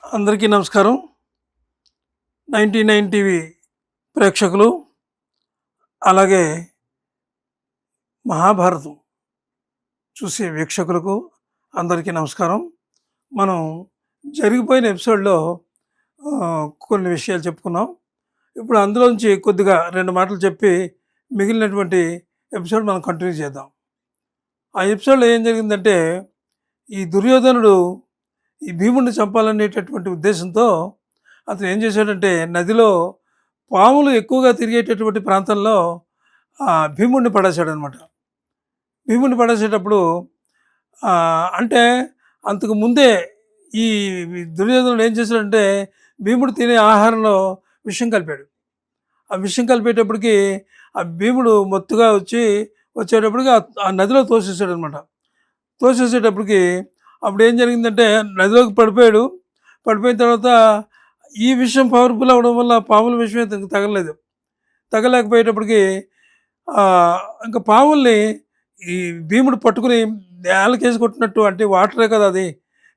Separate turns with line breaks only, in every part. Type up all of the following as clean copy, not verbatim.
అందరికీ నమస్కారం. 99 టీవీ ప్రేక్షకులు, అలాగే మహాభారతం చూసే వీక్షకులకు అందరికీ నమస్కారం. మనం జరిగిపోయిన ఎపిసోడ్లో కొన్ని విషయాలు చెప్పుకున్నాం. ఇప్పుడు అందులోంచి కొద్దిగా 2 మాటలు చెప్పి మిగిలినటువంటి ఎపిసోడ్ మనం కంటిన్యూ చేద్దాం. ఆ ఎపిసోడ్లో ఏం జరిగిందంటే, ఈ దుర్యోధనుడు ఈ భీముడిని చంపాలనేటటువంటి ఉద్దేశంతో అతను ఏం చేశాడంటే, నదిలో పాములు ఎక్కువగా తిరిగేటటువంటి ప్రాంతంలో భీముడిని పడేశాడనమాట. భీముడిని పడేసేటప్పుడు అంటే అంతకు ముందే ఈ దుర్యోధనుడు ఏం చేశాడంటే, భీముడు తినే ఆహారంలో విషం కలిపాడు. ఆ విషం కలిపేటప్పటికి ఆ భీముడు మొత్తుగా వచ్చేటప్పటికి ఆ నదిలో తోసేసాడు అనమాట. తోసేసేటప్పటికి అప్పుడు ఏం జరిగిందంటే, నదిలోకి పడిపోయాడు. పడిపోయిన తర్వాత ఈ విషయం పవర్ఫుల్ అవ్వడం వల్ల పాముల విషయమే తగలలేదు. తగలేకపోయేటప్పటికి ఇంకా పాముల్ని ఈ భీముడు పట్టుకుని నేలకేసి కొట్టినట్టు, అంటే వాటరే కదా అది,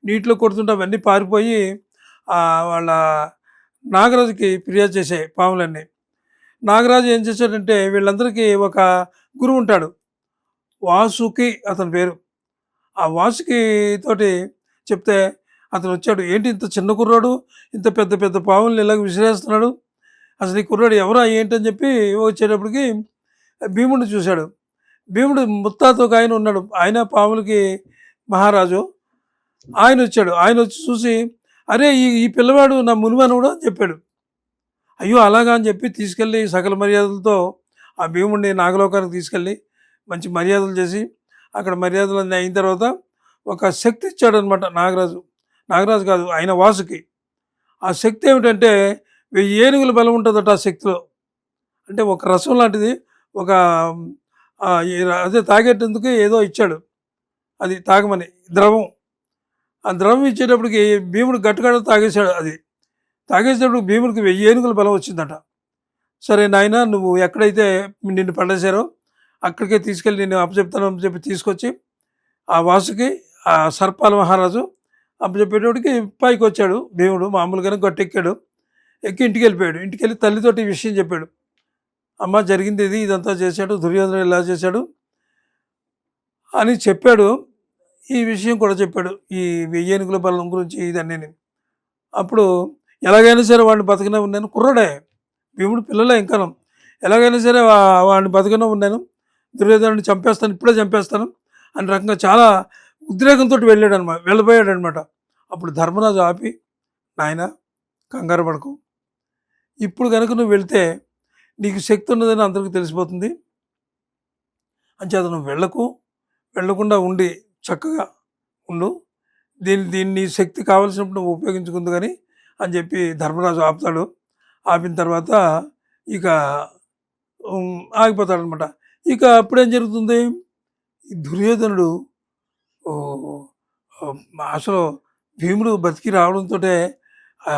నీటిలో కొడుతుంటే అవన్నీ పారిపోయి వాళ్ళ నాగరాజుకి ఫిర్యాదు చేశాయి పాములన్నీ. నాగరాజు ఏం చేశాడంటే, వీళ్ళందరికీ ఒక గురువు ఉంటాడు, వాసుకి అతని పేరు. ఆ వాసుకి తోటి చెప్తే అతను వచ్చాడు. ఏంటి ఇంత చిన్న కుర్రాడు ఇంత పెద్ద పెద్ద పాముల్ని ఇలాగ విసిరేస్తున్నాడు, అసలు ఈ కుర్రాడు ఎవరా ఏంటని చెప్పి వచ్చేటప్పటికి భీముడిని చూశాడు. భీముడు ముత్తాతో ఒక ఆయన ఉన్నాడు, ఆయన పాములకి మహారాజు. ఆయన వచ్చాడు. ఆయన వచ్చి చూసి, అరే ఈ పిల్లవాడు నా మునిమనుడు అని చెప్పాడు. అయ్యో అలాగా అని చెప్పి తీసుకెళ్ళి సకల మర్యాదలతో ఆ భీముడిని నాగలోకానికి తీసుకెళ్ళి మంచి మర్యాదలు చేసి, అక్కడ మర్యాదలు అన్నీ అయిన తర్వాత ఒక శక్తి ఇచ్చాడు అనమాట నాగరాజు కాదు, ఆయన వాసుకి. ఆ శక్తి ఏమిటంటే 1000 ఏనుగుల బలం ఉంటుందట ఆ శక్తిలో. అంటే ఒక రసం లాంటిది, ఒక అదే తాగేటందుకు ఏదో ఇచ్చాడు, అది తాగమని ద్రవం. ఆ ద్రవం ఇచ్చేటప్పటికి భీముడు గట్టుగడ తాగేశాడు. అది తాగేసేటప్పుడు భీముడికి 1000 ఏనుగుల బలం వచ్చిందట. సరే నాయన, నువ్వు ఎక్కడైతే నిన్ను పడేశారో అక్కడికే తీసుకెళ్ళి నేను అప్పచెప్తాను చెప్పి తీసుకొచ్చి ఆ వాసుకి ఆ సర్పాల మహారాజు అప్పచెప్పేటప్పటికి పైకి వచ్చాడు భీముడు. మామూలుగానే గట్టెక్కాడు. ఎక్కి ఇంటికి వెళ్ళిపోయాడు. ఇంటికి వెళ్ళి తల్లితోటి ఈ విషయం చెప్పాడు. అమ్మ జరిగింది ఇది, ఇదంతా చేశాడు, దుర్యోధనుడు ఇలా చేశాడు అని చెప్పాడు. ఈ విషయం కూడా చెప్పాడు, ఈ 1000 ఏనుగుల బలం గురించి ఇదన్నీ. అప్పుడు ఎలాగైనా సరే వాడిని బతకనే ఉన్నాను, కుర్రాడే భీముడు, పిల్లలే ఇంకా, ఎలాగైనా సరే వాడిని బతకనే ఉన్నాను, దుర్యోధనుడిని చంపేస్తాను, ఇప్పుడే చంపేస్తాను అని రకంగా చాలా ఉద్రేకంతో వెళ్ళిపోయాడు అనమాట. అప్పుడు ధర్మరాజు ఆపి, నాయన కంగారు పడకు, ఇప్పుడు కనుక నువ్వు వెళ్తే నీకు శక్తి ఉన్నదని అందరికీ తెలిసిపోతుంది, అంచేత నువ్వు వెళ్ళకుండా ఉండి చక్కగా ఉండు, దీన్ని శక్తి కావాల్సినప్పుడు నువ్వు ఉపయోగించుకుంది కానీ అని చెప్పి ధర్మరాజు ఆపుతాడు. ఆపిన తర్వాత ఇక ఆగిపోతాడనమాట. ఇక అప్పుడేం జరుగుతుంది, దుర్యోధనుడు అసలు భీముడు బతికి రావడంతో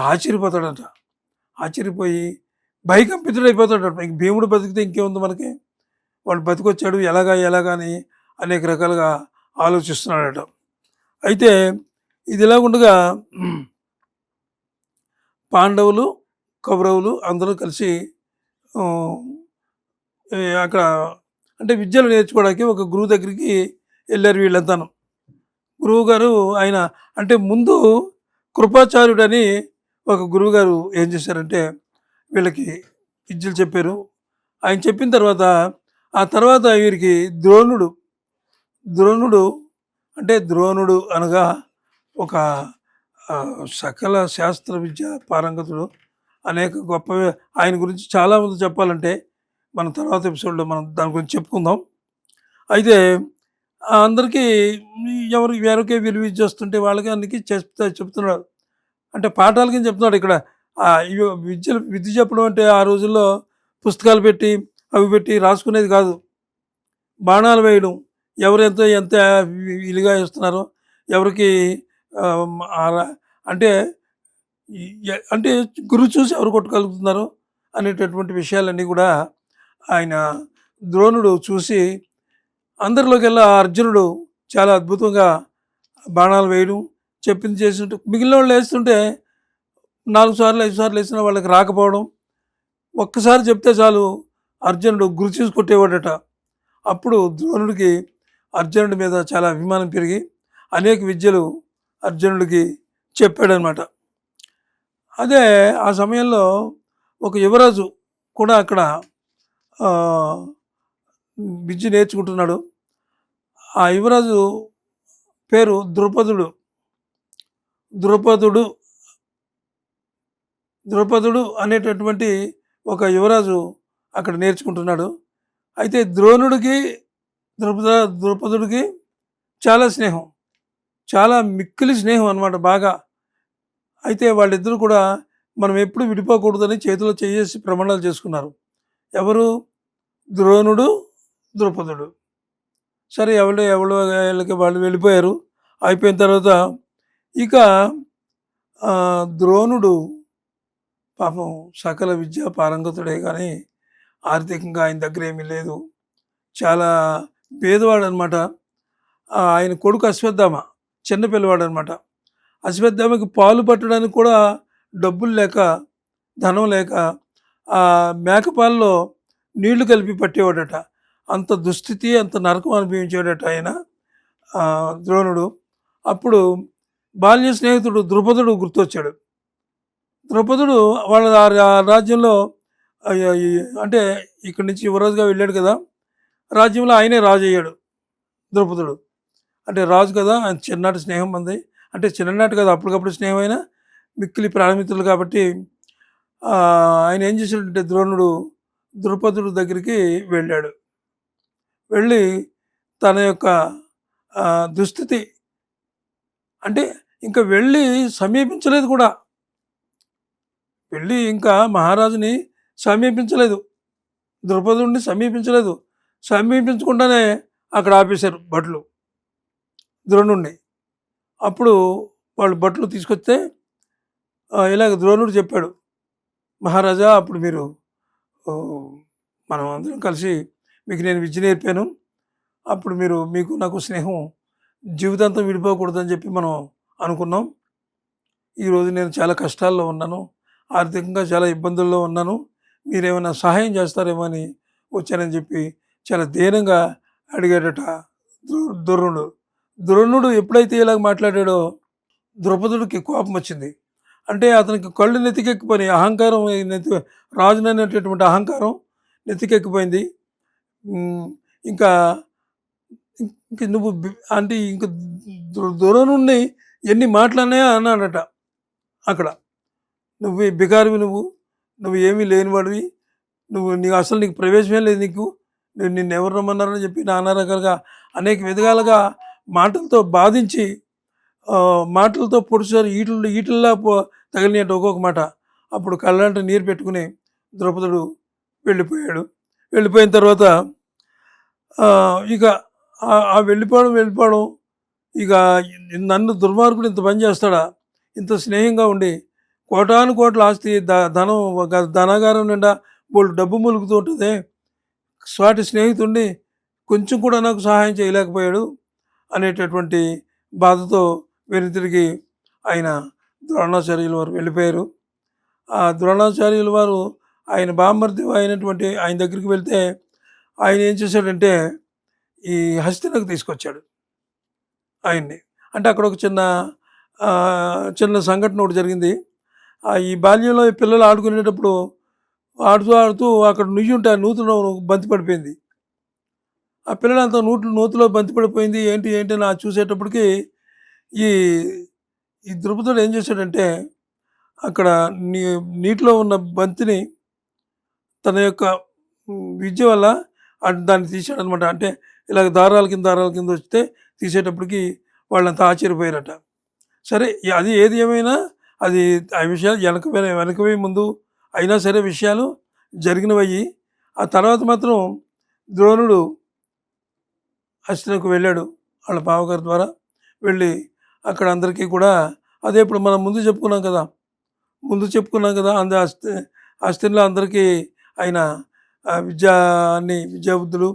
ఆశ్చర్యపోతాడట. ఆశ్చర్యపోయి భయకంపితుడైపోతాడట. ఇంక భీముడు బతికితే ఇంకేముంది మనకి, వాడు బతికొచ్చాడు ఎలాగా అని అనేక రకాలుగా ఆలోచిస్తున్నాడట. అయితే ఇది ఇలాగుండగా పాండవులు కౌరవులు అందరూ కలిసి అక్కడ అంటే విద్యలు నేర్చుకోవడానికి ఒక గురువు దగ్గరికి వెళ్ళారు వీళ్ళంతాను. గురువు గారు ఆయన అంటే ముందు కృపాచార్యుడని ఒక గురువు గారు ఏం చేశారంటే వీళ్ళకి విద్యలు చెప్పారు. ఆయన చెప్పిన తర్వాత ఆ తర్వాత వీరికి ద్రోణుడు అంటే ద్రోణుడు అనగా ఒక సకల శాస్త్ర విద్య పారంగతుడు, అనేక గొప్ప, ఆయన గురించి చాలామంది చెప్పాలంటే మన తర్వాత ఎపిసోడ్లో మనం దాని గురించి చెప్పుకుందాం. అయితే అందరికీ ఎవరికే విలువ చేస్తుంటే వాళ్ళకి అన్నికి చెప్తున్నాడు, అంటే పాఠాలకి చెప్తున్నాడు. ఇక్కడ విద్య చెప్పడం అంటే ఆ రోజుల్లో పుస్తకాలు పెట్టి అవి పెట్టి రాసుకునేది కాదు, బాణాలు వేయడం, ఎవరు ఎంత ఇలుగా ఇస్తున్నారో, ఎవరికి అంటే గురువు చూసి ఎవరు కొట్టగలుగుతున్నారో అనేటటువంటి విషయాలన్నీ కూడా ఆయన ద్రోణుడు చూసి, అందరిలోకెల్లా అర్జునుడు చాలా అద్భుతంగా బాణాలు వేయడం, చెప్పింది చేసినట్టు, మిగిలిన వాళ్ళు వేస్తుంటే 4 సార్లు 5 సార్లు వేసినా వాళ్ళకి రాకపోవడం. ఒక్కసారి చెప్తే చాలు అర్జునుడు గురి చూసి కొట్టేవాడట. అప్పుడు ద్రోణుడికి అర్జునుడి మీద చాలా అభిమానం పెరిగి అనేక విద్యలు అర్జునుడికి చెప్పాడనమాట. అదే ఆ సమయంలో ఒక యువరాజు కూడా అక్కడ విద్య నేర్చుకుంటున్నాడు. ఆ యువరాజు పేరు ద్రుపదుడు. ద్రుపదుడు ద్రుపదుడు అనేటటువంటి ఒక యువరాజు అక్కడ నేర్చుకుంటున్నాడు. అయితే ద్రోణుడికి ద్రుపదుడికి చాలా స్నేహం, చాలా మిక్కిలి స్నేహం అన్నమాట బాగా. అయితే వాళ్ళిద్దరూ కూడా మనం ఎప్పుడు విడిపోకూడదని చేతిలో చేసి ప్రమాణాలు చేసుకున్నారు. ఎవరు? ద్రోణుడు, ద్రుపదుడు. సరే ఎవడో వీళ్ళకి వాళ్ళు వెళ్ళిపోయారు. అయిపోయిన తర్వాత ఇక ద్రోణుడు పాపం సకల విద్యా పారంగతుడే కానీ ఆర్థికంగా ఆయన దగ్గర ఏమీ లేదు. చాలా పేదవాడు అనమాట. ఆయన కొడుకు అశ్వత్థామ చిన్న పిల్లవాడు అనమాట. అశ్వత్థామకి పాలు పట్టడానికి కూడా డబ్బులు లేక, ధనం లేక ఆ మేకపాలలో నీళ్లు కలిపి పట్టేవాడట. అంత దుస్థితి, అంత నరకం అనుభవించాడట ఆయన ద్రోణుడు. అప్పుడు బాల్య స్నేహితుడు ద్రుపదుడు గుర్తొచ్చాడు. ద్రుపదుడు వాళ్ళ రాజ్యంలో అంటే ఇక్కడి నుంచి యువరాజుగా వెళ్ళాడు కదా, రాజ్యంలో ఆయనే రాజు అయ్యాడు ద్రుపదుడు. అంటే రాజు కదా, ఆయన చిన్ననాటి స్నేహం ఉంది. అంటే చిన్ననాటి కదా, అప్పటికప్పుడు స్నేహం అయినా మిక్కిలి ప్రాణమిత్రులు కాబట్టి ఆయన ఏం చేశాడంటే ద్రోణుడు ద్రుపదుడు దగ్గరికి వెళ్ళాడు. వెళ్ళి తన యొక్క దుస్థితి అంటే ఇంకా వెళ్ళి సమీపించలేదు కూడా. వెళ్ళి ఇంకా మహారాజుని సమీపించలేదు, ద్రుపదుడిని సమీపించలేదు. సమీపించకుండానే అక్కడ ఆపేశారు భటులు ద్రోణుడిని. అప్పుడు వాళ్ళు భటులు తీసుకొస్తే ఇలాగ ద్రోణుడు చెప్పాడు, మహారాజా అప్పుడు మీరు మనం అందరం కలిసి మీకు నేను విద్య నేర్పాను. అప్పుడు మీకు నాకు స్నేహం జీవితాంతం విడిపోకూడదని చెప్పి మనం అనుకున్నాం. ఈరోజు నేను చాలా కష్టాల్లో ఉన్నాను, ఆర్థికంగా చాలా ఇబ్బందుల్లో ఉన్నాను, మీరేమైనా సహాయం చేస్తారేమో అని వచ్చానని చెప్పి చాలా దీనంగా అడిగాడట ద్రోణుడు. ద్రోణుడు ఎప్పుడైతే ఇలాగ మాట్లాడాడో ద్రుపదుడికి కోపం వచ్చింది. అంటే అతనికి కళ్ళు నెత్తికెక్కిపోయినాయి. అహంకారం, రాజుననేటటువంటి అహంకారం నెత్తికెక్కిపోయింది. ఇంకా ఇంక నువ్వు అంటే ఇంక ద్రోణుడిని ఎన్ని మాటలన్నాయో అన్నాడట అక్కడ. నువ్వు బికారివి, నువ్వు ఏమీ లేనివాడివి, నీకు అసలు నీకు ప్రవేశమే లేదు, నిన్ను ఎవరు రమ్మన్నారని చెప్పి నానా రకాలుగా అనేక విధాలుగా మాటలతో బాధించి మాటలతో పొడిచారు. ఈటిల్లా తగిలినట్టు ఒక్కొక్క మాట. అప్పుడు కళ్ళంట నీరు పెట్టుకుని ద్రౌపదుడు వెళ్ళిపోయాడు. వెళ్ళిపోయిన తర్వాత ఇక వెళ్ళిపోవడం ఇక నన్ను దుర్మార్గుడు ఇంత పని చేస్తాడా, ఇంత స్నేహంగా ఉండి కోటాను కోట్ల ఆస్తి ధనాగారం నిండా వాళ్ళు డబ్బు మూలుగుతూ ఉంటుంది, స్వాటి స్నేహితుడిని కొంచెం కూడా నాకు సహాయం చేయలేకపోయాడు అనేటటువంటి బాధతో వెనుతిరిగి ఆయన ద్రోణాచార్యుల వారు వెళ్ళిపోయారు. ఆ ద్రోణాచార్యుల వారు ఆయన బామ్మర్ది అయినటువంటి ఆయన దగ్గరికి వెళ్తే ఆయన ఏం చేశాడంటే ఈ హస్తినకు తీసుకొచ్చాడు ఆయన్ని. అంటే అక్కడ ఒక చిన్న సంఘటన ఒకటి జరిగింది. ఈ బాల్యంలో ఈ పిల్లలు ఆడుకునేటప్పుడు ఆడుతూ అక్కడ నుయ్యి ఉంటే ఆ నూతులో బంతి పడిపోయింది. ఆ పిల్లలంతా నూతిలో బంతి పడిపోయింది. ఏంటి అని చూసేటప్పటికి ఈ ద్రుపదుడు ఏం చేశాడంటే అక్కడ నీటిలో ఉన్న బంతిని తన యొక్క విద్య వల్ల దాన్ని తీసాడనమాట. అంటే ఇలాగ దారాల కింద వస్తే తీసేటప్పటికి వాళ్ళంతా ఆశ్చర్యపోయారట. సరే, అది ఏది ఏమైనా అది ఆ విషయాలు వెనకవే ముందు అయినా సరే విషయాలు జరిగినవయ్యి. ఆ తర్వాత మాత్రం ద్రోణుడు హస్తినకు వెళ్ళాడు వాళ్ళ బావగారి ద్వారా. వెళ్ళి అక్కడ అందరికీ కూడా అదే ఇప్పుడు మనం ముందు చెప్పుకున్నాం కదా హస్తినలో అందరికీ ఆయన విద్యాబుద్ధులు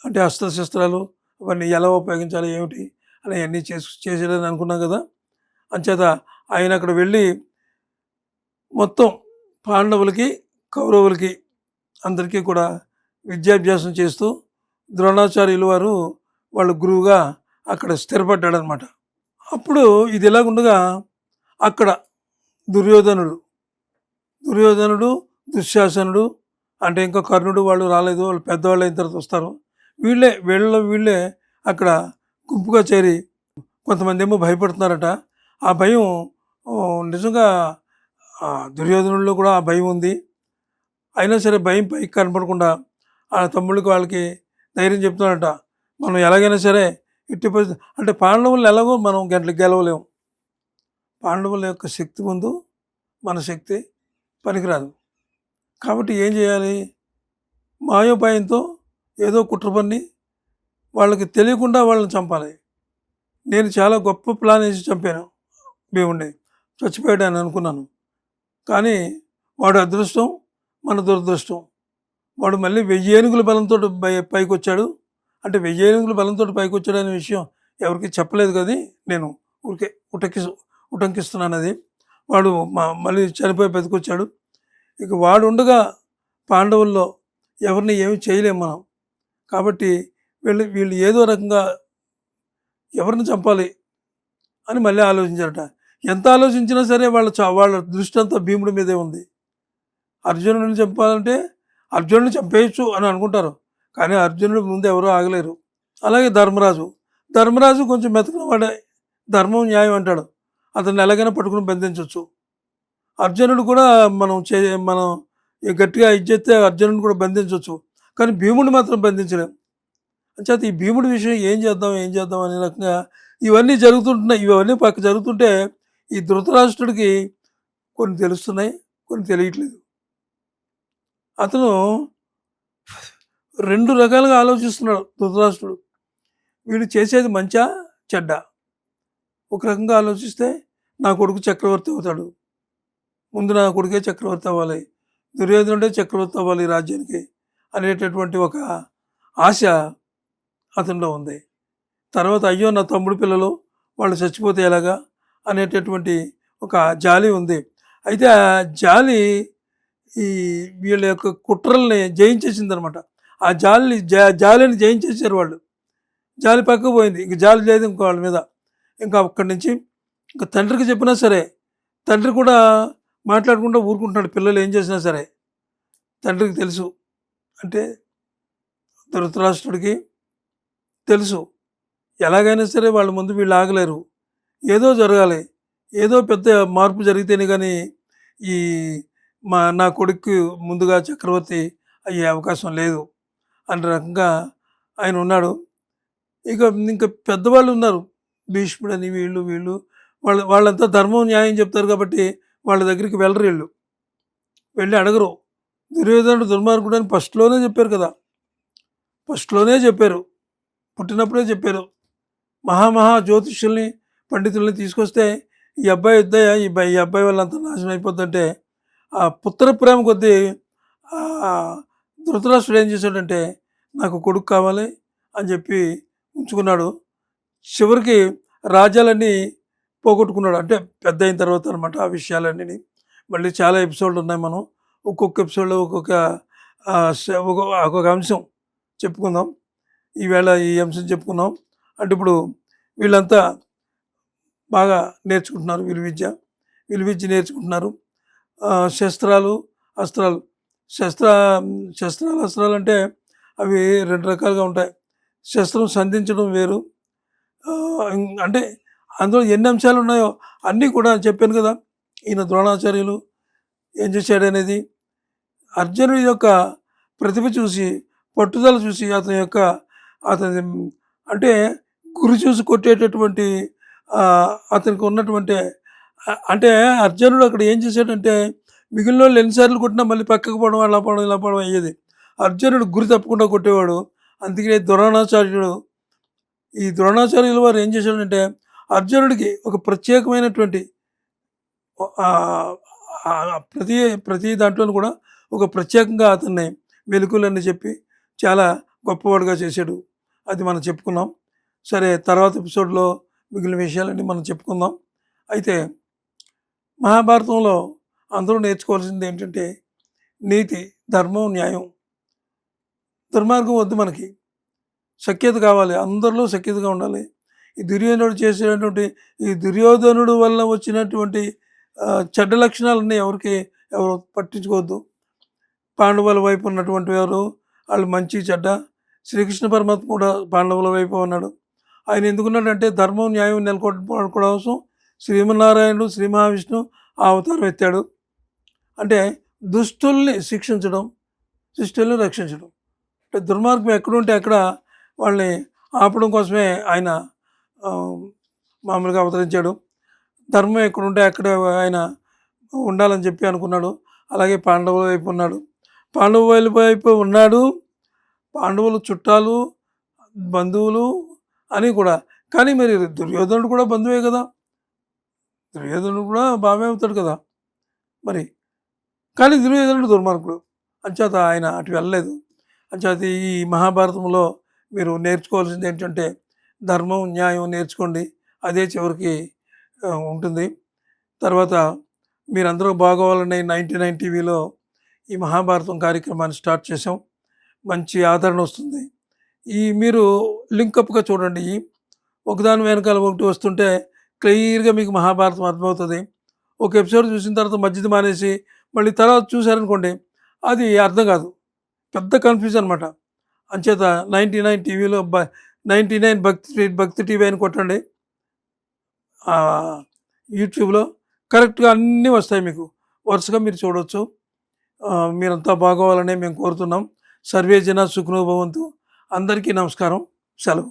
అంటే అస్త్రశస్త్రాలు అవన్నీ ఎలా ఉపయోగించాలి ఏమిటి అని అన్నీ చేసేదని అనుకున్నాం కదా. అంచేత ఆయన అక్కడ వెళ్ళి మొత్తం పాండవులకి కౌరవులకి అందరికీ కూడా విద్యాభ్యాసం చేస్తూ ద్రోణాచార్యులు వారు వాళ్ళ గురువుగా అక్కడ స్థిరపడ్డాడనమాట. అప్పుడు ఇది ఇలాగుండగా అక్కడ దుర్యోధనుడు దుశ్శాసనుడు అంటే ఇంకా కర్ణుడు వాళ్ళు రాలేదు, వాళ్ళు పెద్దవాళ్ళు అయిన తర్వాత వస్తారు. వీళ్ళే అక్కడ గుంపుగా చేరి కొంతమంది ఏమో భయపడుతున్నారట. ఆ భయం నిజంగా దుర్యోధనుల్లో కూడా ఆ భయం ఉంది. అయినా సరే భయం పైకి కనపడకుండా ఆ తమ్ముళ్ళకి వాళ్ళకి ధైర్యం చెప్తున్నారట. మనం ఎలాగైనా సరే ఇట్టి పరిస్థితి అంటే పాండవులు ఎలాగో మనం గెలవలేము. పాండవుల యొక్క శక్తి ముందు మన శక్తి పనికిరాదు. కాబట్టి ఏం చేయాలి? మాయోపాయంతో ఏదో కుట్ర పన్ని వాళ్ళకి తెలియకుండా వాళ్ళని చంపాలి. నేను చాలా గొప్ప ప్లాన్ వేసి చంపాను భీముడిని, చచ్చిపోయాడని అనుకున్నాను. కానీ వాడు అదృష్టం, మన దురదృష్టం. వాడు మళ్ళీ 1000 ఏనుగుల బలంతో పైకి వచ్చాడు. అంటే 1000 ఏనుగుల బలంతో పైకి వచ్చాడు అనే విషయం ఎవరికి చెప్పలేదు కదా, నేను ఊరికే ఉటంకిస్తున్నాను. అది వాడు మళ్ళీ చనిపోయి బతికొచ్చాడు. ఇక వాడు ఉండగా పాండవుల్లో ఎవరిని ఏమి చేయలేము మనం. కాబట్టి వీళ్ళు ఏదో రకంగా ఎవరిని చంపాలి అని మళ్ళీ ఆలోచించారట. ఎంత ఆలోచించినా సరే వాళ్ళ దృష్టి అంతా భీముడి మీదే ఉంది. అర్జునుడిని చంపాలంటే అర్జునుడిని చంపేయచ్చు అని అనుకుంటారు, కానీ అర్జునుడి ముందు ఎవరూ ఆగలేరు. అలాగే ధర్మరాజు కొంచెం మెతకిన వాడే, ధర్మం న్యాయం అంటాడు. అతన్ని ఎలాగైనా పట్టుకుని బంధించవచ్చు. అర్జునుడు కూడా మనం గట్టిగా ఇచ్చేస్తే అర్జునుడిని కూడా బంధించవచ్చు, కానీ భీముడిని మాత్రం బంధించలేం. అంచేత ఈ భీముడి విషయం ఏం చేద్దాం అనే రకంగా ఇవన్నీ పక్క జరుగుతుంటే ఈ ధృతరాష్ట్రుడికి కొన్ని తెలుస్తున్నాయి, కొన్ని తెలియట్లేదు. అతను 2 రకాలుగా ఆలోచిస్తున్నాడు ధృతరాష్ట్రుడు. వీడు చేసేది మంచా చెడ్డ? ఒక రకంగా ఆలోచిస్తే నా కొడుకు చక్రవర్తి అవుతాడు, ముందు నా కొడుకే చక్రవర్తి అవ్వాలి, దుర్యోధనుడే చక్రవర్తి అవ్వాలి రాజ్యానికి అనేటటువంటి ఒక ఆశ అతనిలో ఉంది. తర్వాత అయ్యో నా తమ్ముడు పిల్లలు వాళ్ళు చచ్చిపోతే ఎలాగా అనేటటువంటి ఒక జాలి ఉంది. అయితే ఆ జాలి ఈ వీళ్ళ యొక్క కుట్రల్ని జయించేసిందనమాట. ఆ జాలిని జయించేసారు వాళ్ళు. జాలి పక్కకు పోయింది, ఇంక జాలి లేదు ఇంకో వాళ్ళ మీద. ఇంకా అక్కడి నుంచి ఇంకా తండ్రికి చెప్పినా సరే తండ్రి కూడా మాట్లాడకుండా ఊరుకుంటున్నాడు. పిల్లలు ఏం చేసినా సరే తండ్రికి తెలుసు, అంటే ధృతరాష్ట్రుడికి తెలుసు ఎలాగైనా సరే వాళ్ళ ముందు వీళ్ళు ఆగలేరు, ఏదో జరగాలి, ఏదో పెద్ద మార్పు జరిగితేనే కానీ ఈ నా కొడుకు ముందుగా చక్రవర్తి అయ్యే అవకాశం లేదు అనే రకంగా ఆయన ఉన్నాడు. ఇంకా పెద్దవాళ్ళు ఉన్నారు, భీష్ముడని వీళ్ళు వాళ్ళంతా ధర్మం న్యాయం చెప్తారు కాబట్టి వాళ్ళ దగ్గరికి వెళ్ళరు, వెళ్ళి అడగరు. దుర్యోధనుడు దుర్మార్గుడు అని ఫస్ట్లోనే చెప్పారు, పుట్టినప్పుడే చెప్పారు. మహా జ్యోతిష్యుల్ని పండితుల్ని తీసుకొస్తే ఈ అబ్బాయి ఈ అబ్బాయి వాళ్ళంతా నాశనం అయిపోద్దంటే ఆ పుత్ర ప్రేమ కొద్దీ ధృతరాష్ట్రుడు ఏం చేశాడంటే నాకు కొడుకు కావాలి అని చెప్పి ఉంచుకున్నాడు. చివరికి రాజ్యాలన్నీ పోగొట్టుకున్నాడు. అంటే పెద్ద అయిన తర్వాత అనమాట. ఆ విషయాలన్నీ మళ్ళీ చాలా ఎపిసోడ్లు ఉన్నాయి, మనం ఒక్కొక్క ఎపిసోడ్లో ఒక్కొక్క అంశం చెప్పుకుందాం. ఈవేళ ఈ అంశం చెప్పుకున్నాం. అంటే ఇప్పుడు వీళ్ళంతా బాగా నేర్చుకుంటున్నారు, విలువిద్య నేర్చుకుంటున్నారు. శస్త్రాలు అస్త్రాలు అస్త్రాలు అంటే అవి 2 రకాలుగా ఉంటాయి. శస్త్రం సంధించడం వేరు, అంటే అందులో ఎన్ని అంశాలు ఉన్నాయో అన్నీ కూడా చెప్పాను కదా. ఈయన ద్రోణాచార్యులు ఏం చేశాడనేది, అర్జునుడి యొక్క ప్రతిభ చూసి, పట్టుదల చూసి, అతని అంటే గురి చూసి కొట్టేటటువంటి అతనికి ఉన్నటువంటి అంటే అర్జునుడు అక్కడ ఏం చేశాడంటే మిగిలిన వాళ్ళు ఎన్నిసార్లు కొట్టినా మళ్ళీ పక్కకు పోవడం, అలా పోవడం, ఇలా పోవడం అయ్యేది. అర్జునుడు గురి తప్పకుండా కొట్టేవాడు. అందుకనే ఈ ద్రోణాచార్యుల వారు ఏం చేశాడంటే అర్జునుడికి ఒక ప్రత్యేకమైనటువంటి ప్రతి దాంట్లో కూడా ఒక ప్రత్యేకంగా అతన్ని మెలకువలన్నీ చెప్పి చాలా గొప్పవాడుగా చేశాడు. అది మనం చెప్పుకున్నాం. సరే, తర్వాత ఎపిసోడ్లో మిగిలిన విషయాలన్నీ మనం చెప్పుకుందాం. అయితే మహాభారతంలో అందరూ నేర్చుకోవాల్సింది ఏంటంటే నీతి, ధర్మం, న్యాయం. దుర్మార్గం వద్దు మనకి. సఖ్యత కావాలి, అందరిలో సఖ్యతగా ఉండాలి. ఈ దుర్యోధనుడు చేసేటువంటి ఈ దుర్యోధనుడు వల్ల వచ్చినటువంటి చెడ్డ లక్షణాలన్నీ ఎవరు పట్టించుకోవద్దు. పాండవుల వైపు ఉన్నటువంటి వారు వాళ్ళు మంచి చెడ్డ. శ్రీకృష్ణ పరమాత్మ కూడా పాండవుల వైపు ఉన్నాడు. ఆయన ఎందుకున్నాడంటే ధర్మం న్యాయం నెలకొల్పడం కోసం శ్రీమన్నారాయణుడు శ్రీ మహావిష్ణువు ఆ అవతారం ఎత్తాడు. అంటే దుష్టుల్ని శిక్షించడం, శిష్టుల్ని రక్షించడం. అంటే దుర్మార్గం ఎక్కడుంటే అక్కడ వాళ్ళని ఆపడం కోసమే ఆయన మామూలుగా అవతరించాడు. ధర్మం ఎక్కడుంటే అక్కడ ఆయన ఉండాలని చెప్పి అనుకున్నాడు. అలాగే పాండవుల వైపు ఉన్నాడు. పాండవుల వైపు ఉన్నాడు. పాండవులు చుట్టాలు, బంధువులు అని కూడా. కానీ మరి దుర్యోధనుడు కూడా బంధువే కదా, దుర్యోధనుడు కూడా బావే అవుతాడు కదా మరి. కానీ దుర్యోధనుడు దుర్మార్గుడు, అంచేత ఆయన అటు వెళ్ళలేదు. అంచేత ఈ మహాభారతంలో మీరు నేర్చుకోవాల్సింది ఏంటంటే ధర్మం న్యాయం నేర్చుకోండి, అదే చివరికి ఉంటుంది. తర్వాత మీరందరూ బాగోవాలని 99 టీవీలో ఈ మహాభారతం కార్యక్రమాన్ని స్టార్ట్ చేసాం. మంచి ఆదరణ వస్తుంది. మీరు లింకప్గా చూడండి, ఒకదాని వెనకాల ఒకటి వస్తుంటే క్లియర్గా మీకు మహాభారతం అర్థమవుతుంది. ఒక ఎపిసోడ్ చూసిన తర్వాత మధ్యది మానేసి మళ్ళీ తర్వాత చూశారనుకోండి, అది అర్థం కాదు, పెద్ద కన్ఫ్యూజన్ అనమాట. అంచేత 99 టీవీలో 99 భక్తి టీవీ అని కొట్టండి యూట్యూబ్లో, కరెక్ట్గా అన్నీ వస్తాయి మీకు, వరుసగా మీరు చూడవచ్చు. మీరంతా బాగోవాలని మేము కోరుతున్నాం. సర్వే జన సుఖినో భవంతు. అందరికీ నమస్కారం, సెలవు.